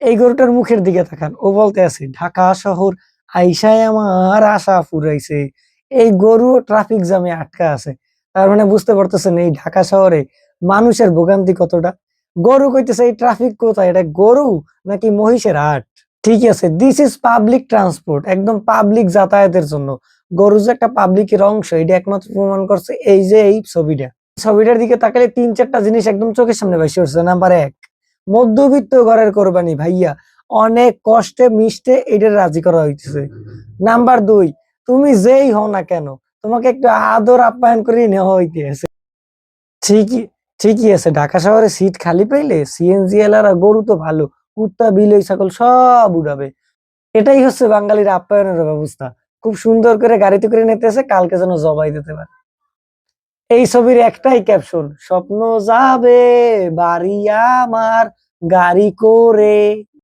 এই গরুটার মুখের দিকে তাকান, ও বলতে আছে ঢাকা শহর আইসায় আমার আশা ফুরাইছে। এই গরু ট্রাফিক জ্যামে আটকা আছে। তার মানে বুঝতে পারতেছেন এই ঢাকা শহরে মানুষের ভোগান্তি কতটা। গরু কইতেছে এই ট্রাফিক কোথায়, এটা গরু নাকি মহিষের হাট? ঠিক আছে, দিস ইজ পাবলিক ট্রান্সপোর্ট, একদম পাবলিক যাতায়াতের জন্য। গরু যে একটা পাবলিকের অংশ, এটা একমাত্র প্রমাণ করছে এই যে এই ছবিটা। ছবিটার দিকে তাকালে তিন চারটা জিনিস একদম চোখের সামনে ভাসে উঠছে। নাম্বার এক, মধ্যবিত্ত ঘরের কোরবানি ভাইয়া, অনেক কষ্টে মিষ্টে এটা রাজি করা হইতেছে। নাম্বার দুই, তুমি যেই হও না কেন, তোমাকে একটু আদর আপ্যায়ন করে নেওয়া হইতেছে। ঠিকই, ঠিকই আছে, ঢাকা শহরে সিট খালি পাইলে সিএনজি এলারা গরু তো ভালো, কুত্তা বিলই ছাগল সব উড়াবে। এটাই হচ্ছে বাঙালির আপ্যায়নের ব্যবস্থা। খুব সুন্দর করে গাড়িতে করে নিতেছে, কালকে যেন জবাই দিতে পারে। এই ছবির একটাই ক্যাপশন, স্বপ্ন যাবে বাড়ি আমার গাড়ি করে।